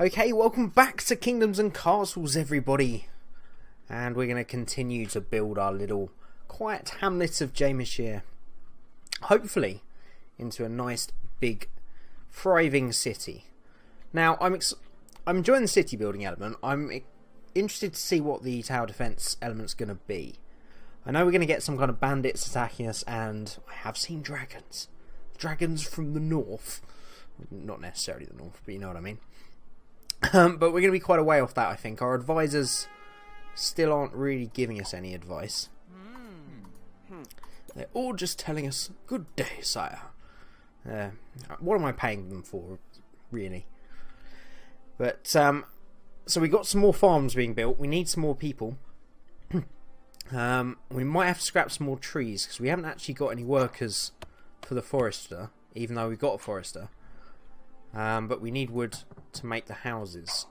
Okay, welcome back to Kingdoms and Castles, everybody. And we're going to continue to build our little quiet hamlet of Jameshire. Hopefully into a nice, big, thriving city. Now, I'm enjoying the city building element. I'm interested to see what the tower defense element's going to be. I know we're going to get some kind of bandits attacking us, and I have seen dragons. Dragons from the north. Not necessarily the north, but you know what I mean. But we're going to be quite a way off that, I think. Our advisors still aren't really giving us any advice. They're all just telling us, "Good day, sire." What am I paying them for, really? But, so we got some more farms being built. We need some more people. We might have to scrap some more trees, because we haven't actually got any workers for the forester, even though we've got a forester. But we need wood to make the houses.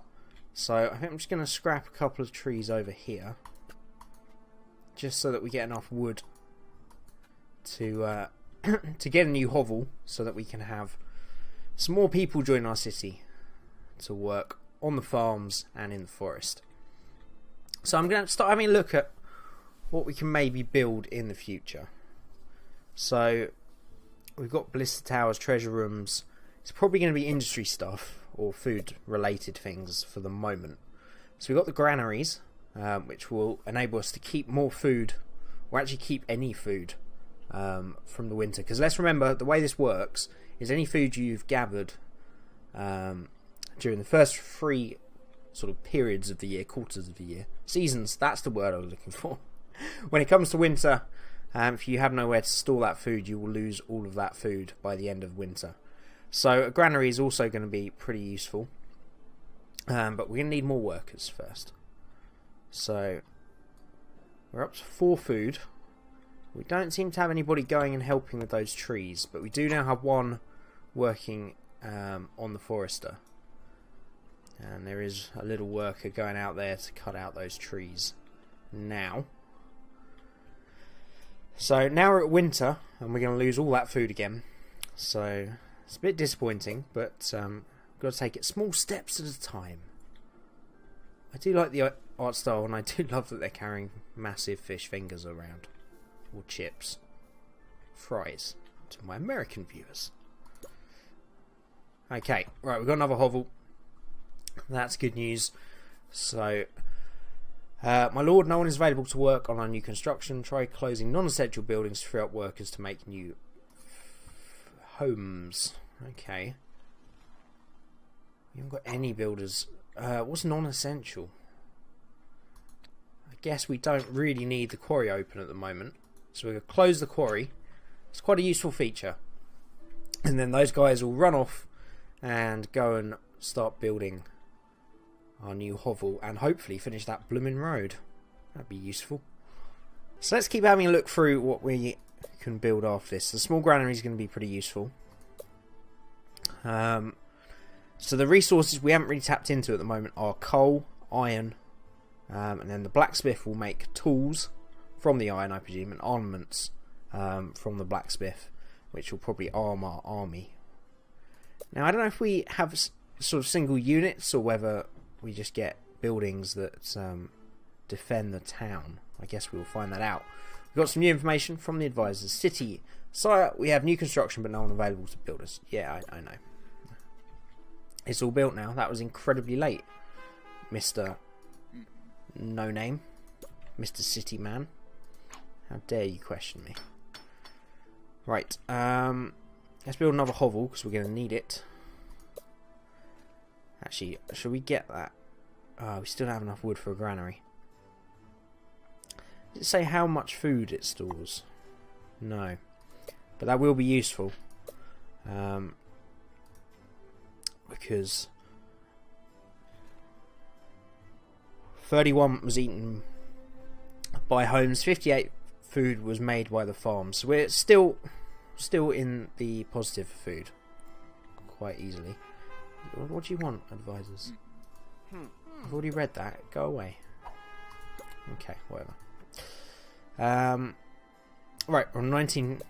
So I think I'm just going to scrap a couple of trees over here. Just so that we get enough wood to to get a new hovel, so that we can have some more people join our city to work on the farms and in the forest. So I'm going to start having a look at what we can maybe build in the future. So we've got ballista towers, treasure rooms. It's probably going to be industry stuff or food related things for the moment. So we've got the granaries, which will enable us to keep more food, or actually keep any food from the winter. Because let's remember, the way this works is any food you've gathered during the first 3 sort of periods of the year, quarters of the year, seasons, that's the word I was looking for. When it comes to winter, if you have nowhere to store that food, you will lose all of that food by the end of winter. So a granary is also going to be pretty useful. But we're going to need more workers first. So we're up to 4 food. We don't seem to have anybody going and helping with those trees, but we do now have 1 working on the forester. And there is a little worker going out there to cut out those trees now. So now we're at winter, and we're going to lose all that food again. So it's a bit disappointing, but we've got to take it small steps at a time. I do like the art style, and I do love that they're carrying massive fish fingers around. Or chips. Fries. To my American viewers. Okay, right, we've got another hovel. That's good news. So, my lord, no one is available to work on our new construction. Try closing non-essential buildings to free up workers to make new homes. Okay. We haven't got any builders. What's non-essential? I guess we don't really need the quarry open at the moment. So we're going to close the quarry. It's quite a useful feature. And then those guys will run off and go and start building our new hovel and hopefully finish that blooming road. That'd be useful. So let's keep having a look through what we can build after this. The small granary is going to be pretty useful. So the resources we haven't really tapped into at the moment are coal, iron, and then the blacksmith will make tools from the iron, I presume, and armaments from the blacksmith, which will probably arm our army. Now, I don't know if we have sort of single units or whether we just get buildings that defend the town. I guess we'll find that out. We've got some new information from the advisors. City. Sire, we have new construction, but no one available to build us. Yeah, I know. It's all built now. That was incredibly late, Mr. No Name. Mr. City Man. How dare you question me. Right, let's build another hovel, because we're going to need it. Actually, should we get that? We still don't have enough wood for a granary. Does it say how much food it stores? No. But that will be useful. Because 31 was eaten by homes, 58 food was made by the farms. So we're still in the positive for food. Quite easily. What do you want, advisors? I've already read that. Go away. Okay, whatever. Right, we're on 19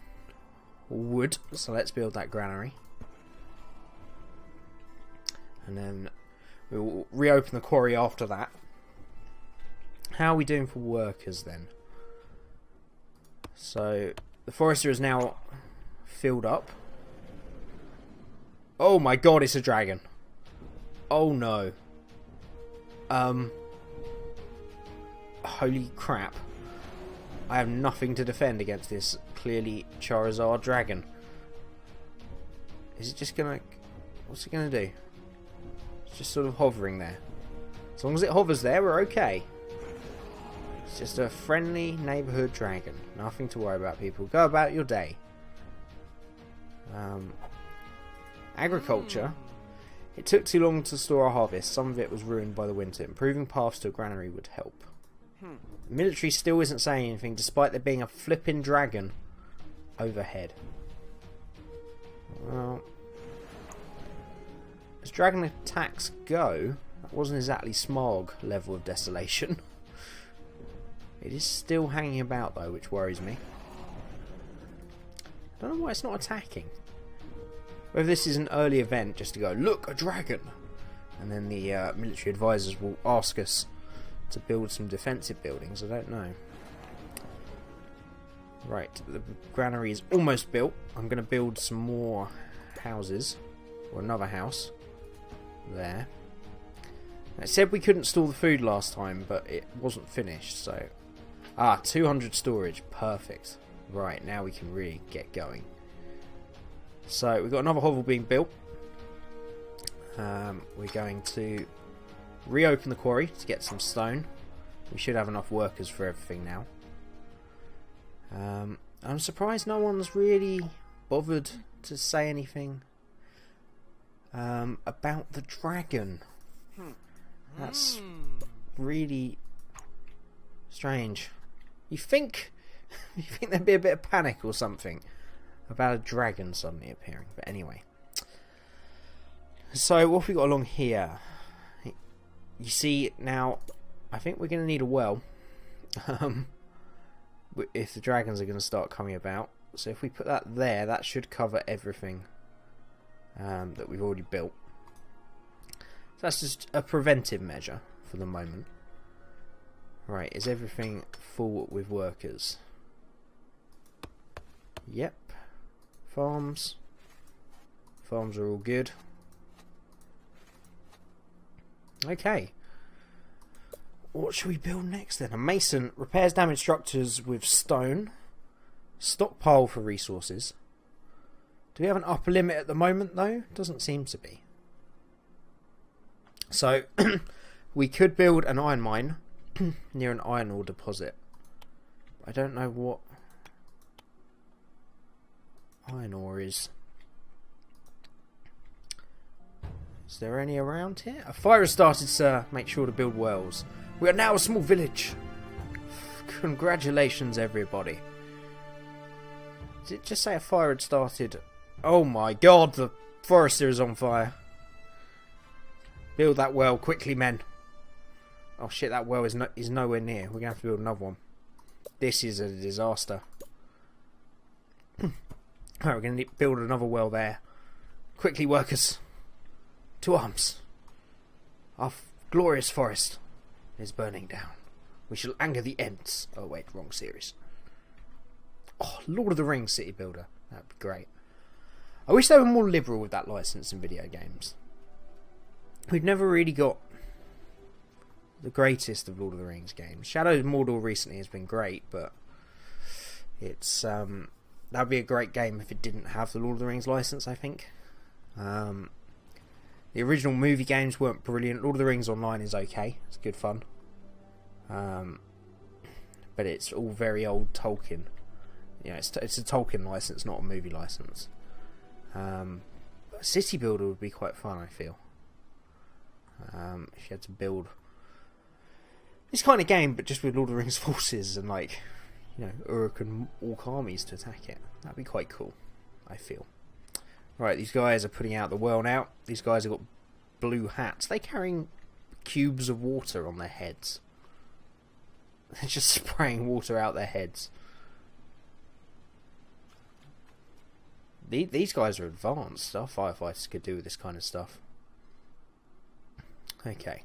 wood, so let's build that granary. And then We'll reopen the quarry after that. How are we doing for workers then? So the forester is now filled up. Oh my god, it's a dragon. Oh no. Holy crap. I have nothing to defend against this clearly Charizard dragon. Is it just gonna... What's it gonna do? It's just sort of hovering there. As long as it hovers there, we're okay. It's just a friendly neighbourhood dragon. Nothing to worry about, people. Go about your day. Agriculture. It took too long to store our harvest. Some of it was ruined by the winter. Improving paths to a granary would help. The military still isn't saying anything, despite there being a flipping dragon overhead. Well, as dragon attacks go, that wasn't exactly Smog level of desolation. It is still hanging about though, which worries me. I don't know why it's not attacking. Whether this is an early event just to go, look, a dragon! And then the military advisors will ask us to build some defensive buildings, I don't know. Right, the granary is almost built. I'm going to build some more houses. Or another house. There. It said we couldn't store the food last time, but it wasn't finished, so... 200 storage. Perfect. Right, now we can really get going. So, we've got another hovel being built. We're going to reopen the quarry to get some stone. We should have enough workers for everything now. I'm surprised no one's really bothered to say anything about the dragon. That's really strange. You think there'd be a bit of panic or something about a dragon suddenly appearing, but anyway. So what have we got along here? You see now, I think we're going to need a well. If the dragons are going to start coming about. So if we put that there, that should cover everything that we've already built. So that's just a preventive measure for the moment. Right, is everything full with workers? Yep. Farms. Farms are all good. Okay. What should we build next then? A mason repairs damaged structures with stone. Stockpile for resources. Do we have an upper limit at the moment though? Doesn't seem to be. So we could build an iron mine near an iron ore deposit. I don't know what iron ore is. Is there any around here? A fire has started, sir. Make sure to build wells. We are now a small village. Congratulations, everybody. Did it just say a fire had started? Oh my god, the forester is on fire. Build that well quickly, men. Oh shit, that well is nowhere near. We're going to have to build another one. This is a disaster. Alright, we're going to build another well there. Quickly, workers. To arms. Our glorious forest is burning down. We shall anger the Ents. Oh wait, wrong series. Oh, Lord of the Rings city builder. That'd be great. I wish they were more liberal with that license in video games. We've never really got the greatest of Lord of the Rings games. Shadow of Mordor recently has been great, but it's that'd be a great game if it didn't have the Lord of the Rings license, I think. The original movie games weren't brilliant. Lord of the Rings Online is okay. It's good fun. But it's all very old Tolkien. You know, it's a Tolkien license, not a movie license. A city builder would be quite fun, I feel. If you had to build this kind of game, but just with Lord of the Rings forces and, like, you know, Uruk and Orc armies to attack it. That'd be quite cool, I feel. Right, these guys are putting out the well now. These guys have got blue hats. They're carrying cubes of water on their heads. They're just spraying water out their heads. These guys are advanced. Our firefighters could do with this kind of stuff. Okay.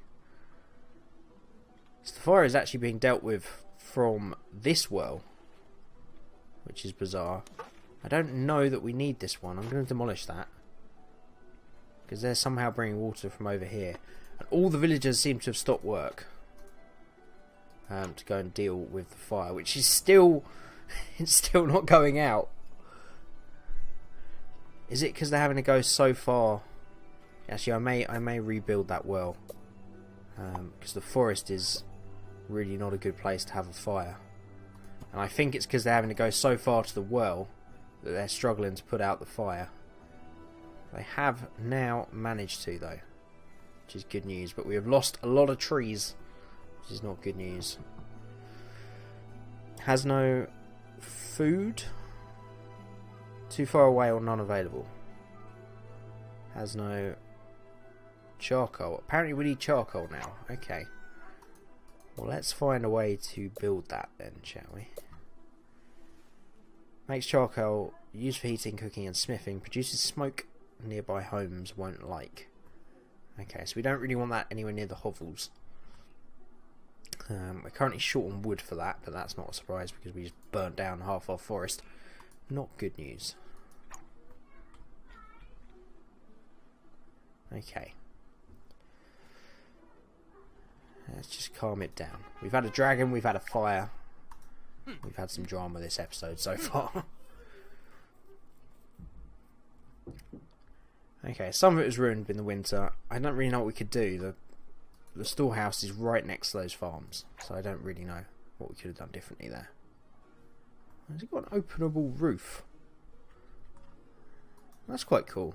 So the fire is actually being dealt with from this well, which is bizarre. I don't know that we need this one. I'm going to demolish that, because they're somehow bringing water from over here. And all the villagers seem to have stopped work to go and deal with the fire, which is still it's still not going out. Is it because they're having to go so far? Actually, I may rebuild that well, because the forest is really not a good place to have a fire. And I think it's because they're having to go so far to the well that they're struggling to put out the fire. They have now managed to, though, which is good news. But we have lost a lot of trees, which is not good news. Has no food. Too far away or none available. Has no charcoal. Apparently we need charcoal now. Okay. Well, let's find a way to build that then, shall we? Makes charcoal used for heating, cooking and smithing. Produces smoke nearby homes won't like. Okay, so we don't really want that anywhere near the hovels. We're currently short on wood for that, but that's not a surprise because we just burnt down half our forest. Not good news. Okay. Let's just calm it down. We've had a dragon, we've had a fire. We've had some drama this episode so far. Okay, some of it was ruined in the winter. I don't really know what we could do. The storehouse is right next to those farms, so I don't really know what we could have done differently there. Has it got an openable roof? That's quite cool.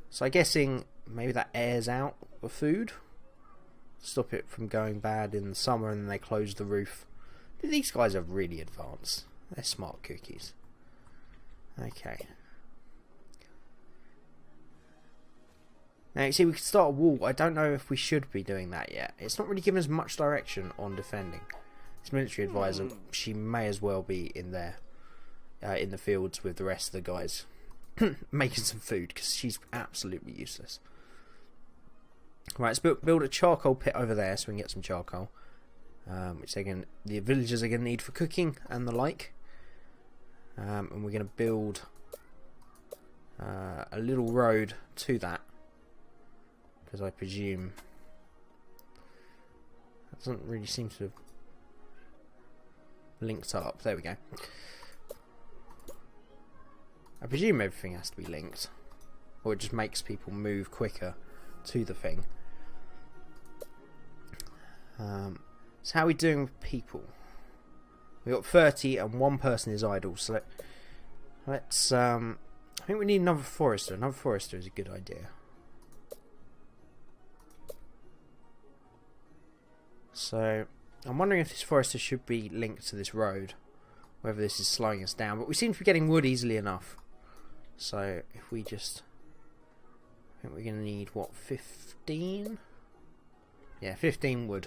So I'm guessing maybe that airs out the food, stop it from going bad in the summer, and then they close the roof. These guys are really advanced. They're smart cookies. Okay. Now you see we could start a wall. I don't know if we should be doing that yet. It's not really giving us much direction on defending. This military advisor, she may as well be in there, in the fields with the rest of the guys, making some food, because she's absolutely useless. Right, let's build a charcoal pit over there so we can get some charcoal, which the villagers are going to need for cooking and the like. And we're going to build a little road to that, because I presume that doesn't really seem to have linked up. There we go. I presume everything has to be linked, or it just makes people move quicker to the thing. So how are we doing with people? We've got 30 and one person is idle, so let's I think we need another forester. Another forester is a good idea. So I'm wondering if this forester should be linked to this road, whether this is slowing us down, but we seem to be getting wood easily enough. So if we just, I think we're going to need, what, 15? Yeah, 15 wood,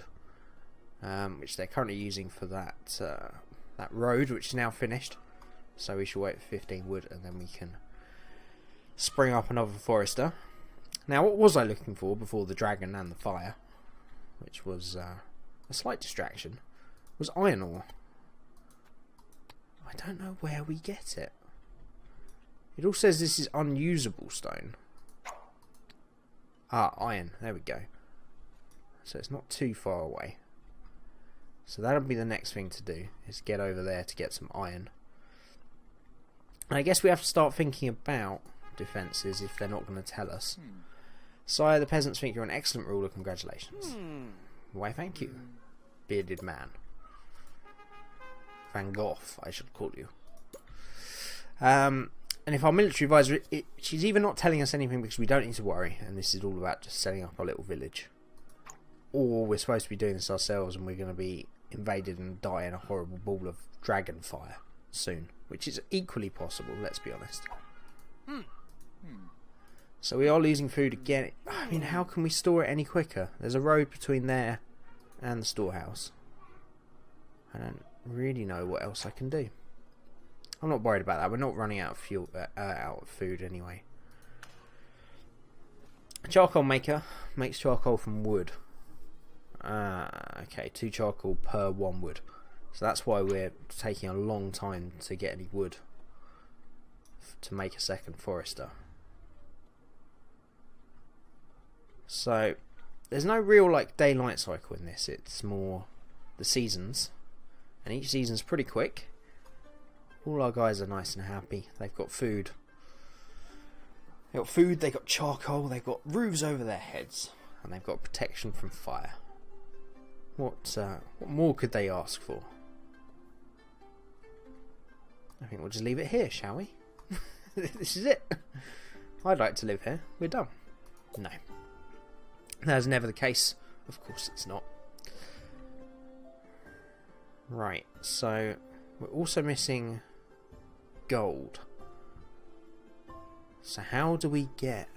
which they're currently using for that that road, which is now finished. So we should wait for 15 wood, and then we can spring up another forester. Now, what was I looking for before the dragon and the fire, which was a slight distraction, was iron ore. I don't know where we get it. It all says this is unusable stone. Ah, iron. There we go. So it's not too far away. So that'll be the next thing to do, is get over there to get some iron. And I guess we have to start thinking about defences if they're not going to tell us. Sire, the peasants think you're an excellent ruler. Congratulations. Why, thank you, bearded man. Van Gogh, I should call you. And if our military advisor, she's either not telling us anything because we don't need to worry, and this is all about just setting up our little village, or we're supposed to be doing this ourselves and we're going to be invaded and die in a horrible ball of dragon fire soon, which is equally possible, let's be honest. So we are losing food again. I mean, how can we store it any quicker? There's a road between there and the storehouse. I don't really know what else I can do. I'm not worried about that. We're not running out of fuel, out of food anyway. A charcoal maker makes charcoal from wood. Okay, 2 charcoal per 1 wood. So that's why we're taking a long time to get any wood to make a second forester. So there's no real like day-night cycle in this. It's more the seasons, and each season's pretty quick. All our guys are nice and happy. They've got food. They've got charcoal, they've got roofs over their heads, and they've got protection from fire. What more could they ask for? I think we'll just leave it here, shall we? This is it. I'd like to live here. We're done. No. That's never the case. Of course it's not. Right, so we're also missing gold. So how do we get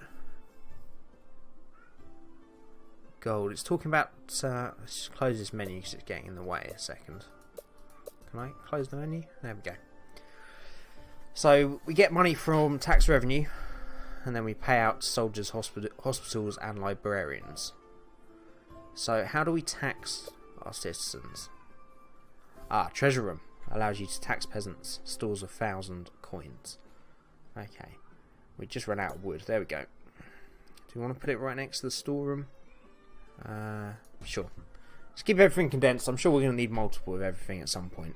gold? It's talking about... let's just close this menu because it's getting in the way a second. Can I close the menu? There we go. So we get money from tax revenue, and then we pay out to soldiers, hospitals and librarians. So how do we tax our citizens? Treasure room allows you to tax peasants. Stores 1,000 coins. Okay. We just ran out of wood. There we go. Do we want to put it right next to the storeroom? Sure. Let's keep everything condensed. I'm sure we're going to need multiple of everything at some point.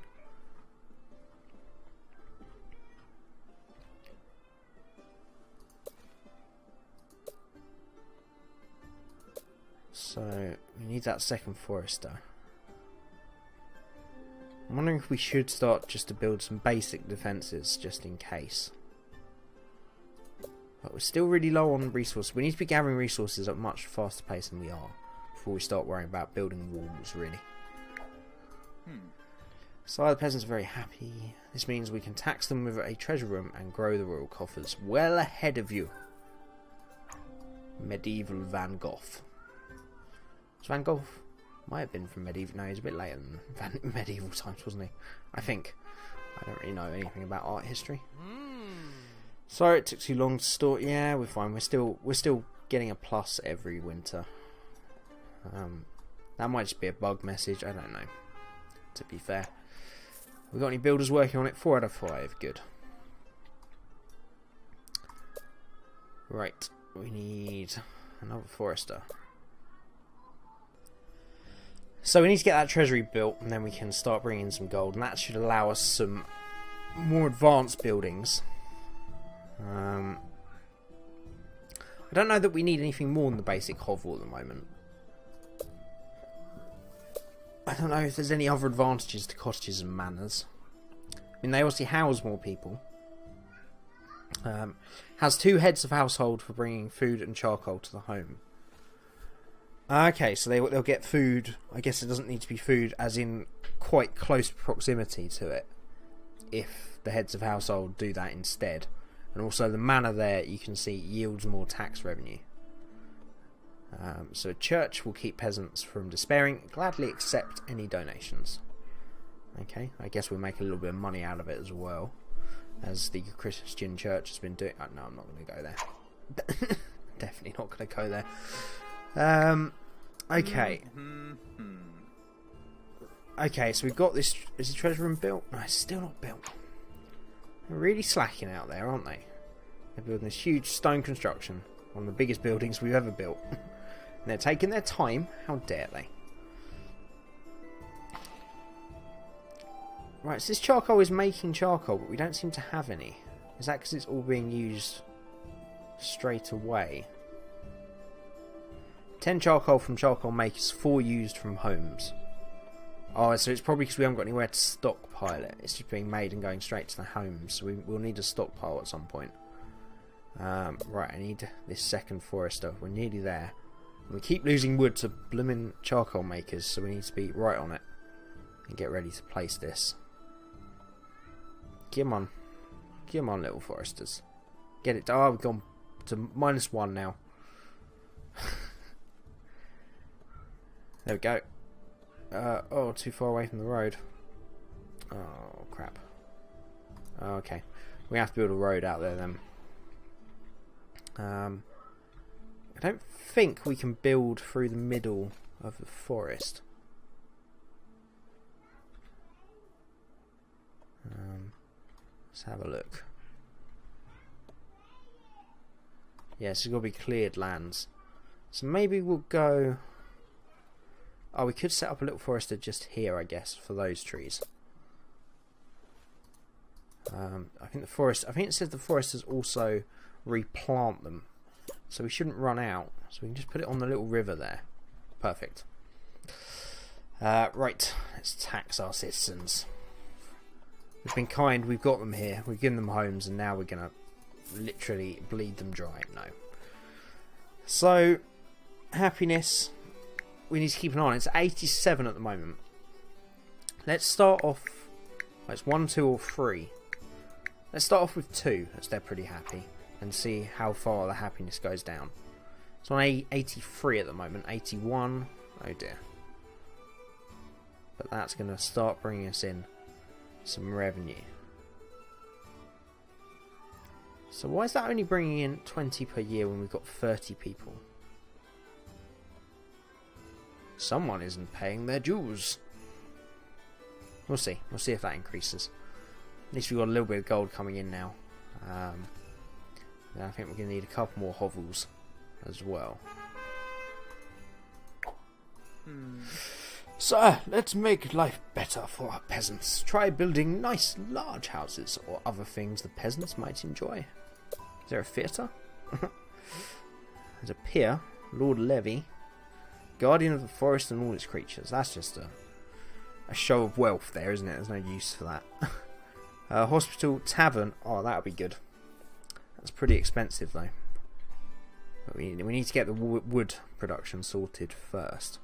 So, we need that second forester. I'm wondering if we should start just to build some basic defences, just in case. But we're still really low on resources. We need to be gathering resources at a much faster pace than we are before we start worrying about building walls, really. So the peasants are very happy. This means we can tax them with a treasure room and grow the royal coffers. Well ahead of you. Medieval Van Gogh. Was Van Gogh? Might have been from medieval. No, he's a bit later than medieval times, wasn't he? I think. I don't really know anything about art history. Sorry it took too long to store. Yeah, we're fine. We're still getting a plus every winter. That might just be a bug message. I don't know. To be fair, we got any builders working on it? 4 out of 5. Good. Right, we need another forester. So we need to get that treasury built, and then we can start bringing in some gold, and that should allow us some more advanced buildings. I don't know that we need anything more than the basic hovel at the moment. I don't know if there's any other advantages to cottages and manors. I mean, they obviously house more people. Has 2 heads of household for bringing food and charcoal to the home. Okay, so they'll get food. I guess it doesn't need to be food as in quite close proximity to it, if the heads of household do that instead. And also the manor there, you can see, yields more tax revenue. So a church will keep peasants from despairing, gladly accept any donations. Okay, I guess we'll make a little bit of money out of it as well, as the Christian church has been doing. No, I'm not going to go there. Definitely not going to go there. Okay. Okay, so we've got this. Is the treasure room built? No, it's still not built. They're really slacking out there, aren't they? They're building this huge stone construction, one of the biggest buildings we've ever built. And they're taking their time. How dare they? Right, so this charcoal is making charcoal, but we don't seem to have any. Is that because it's all being used straight away? 10 charcoal from charcoal makers, 4 used from homes. Oh, so it's probably because we haven't got anywhere to stockpile it. It's just being made and going straight to the homes. So we'll need a stockpile at some point. Right, I need this second forester. We're nearly there. We keep losing wood to blooming charcoal makers, so we need to be right on it and get ready to place this. Come on. Come on, little foresters. Get it. Oh, we've gone to -1 now. There we go. Oh, too far away from the road. Oh, crap. Oh, okay. We have to build a road out there then. I don't think we can build through the middle of the forest. Let's have a look. Yes, it's got to be cleared lands. So maybe we'll go... Oh, we could set up a little forester just here, I guess, for those trees. I think the forest... I think it says the foresters also replant them. So we shouldn't run out. So we can just put it on the little river there. Perfect. Right, let's tax our citizens. We've been kind, we've got them here. We've given them homes, and now we're going to literally bleed them dry. No. So, happiness, we need to keep an eye on. It's 87 at the moment. Let's start off... It's 1, 2 or 3. Let's start off with 2, as they're pretty happy, and see how far the happiness goes down. It's on 83 at the moment. 81. Oh dear. But that's going to start bringing us in some revenue. So why is that only bringing in 20 per year when we've got 30 people? Someone isn't paying their dues. We'll see. We'll see if that increases. At least we've got a little bit of gold coming in now. I think we're going to need a couple more hovels as well. So, let's make life better for our peasants. Try building nice large houses or other things the peasants might enjoy. Is there a theatre? There's a pier, Lord Levy, Guardian of the Forest and all its creatures. That's just a show of wealth there, isn't it? There's no use for that. Hospital, tavern. Oh, that would be good. That's pretty expensive though. But we need to get the wood production sorted first.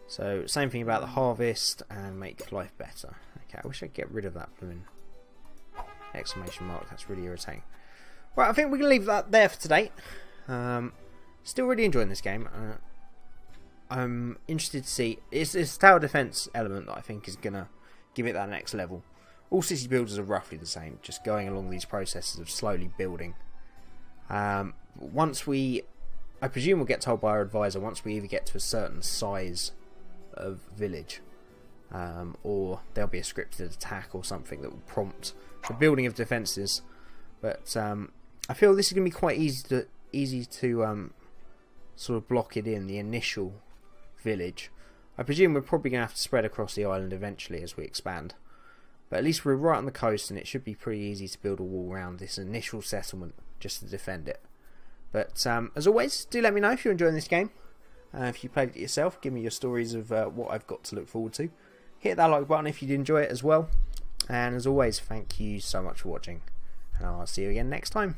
So same thing about the harvest and make life better. Okay, I wish I could get rid of that blooming exclamation mark. That's really irritating. Right, I think we can leave that there for today. Still really enjoying this game. I'm interested to see. It's this tower defense element that I think is gonna give it that next level. All city builders are roughly the same, just going along these processes of slowly building. Once we, I presume we'll get told by our advisor once we either get to a certain size of village, or there'll be a scripted attack or something that will prompt the building of defences. But I feel this is going to be quite easy to sort of block it in the initial village. I presume we're probably going to have to spread across the island eventually as we expand. But at least we're right on the coast, and it should be pretty easy to build a wall around this initial settlement just to defend it. But as always, do let me know if you're enjoying this game. If you played it yourself, give me your stories of what I've got to look forward to. Hit that like button if you did enjoy it as well. And as always, thank you so much for watching. And I'll see you again next time.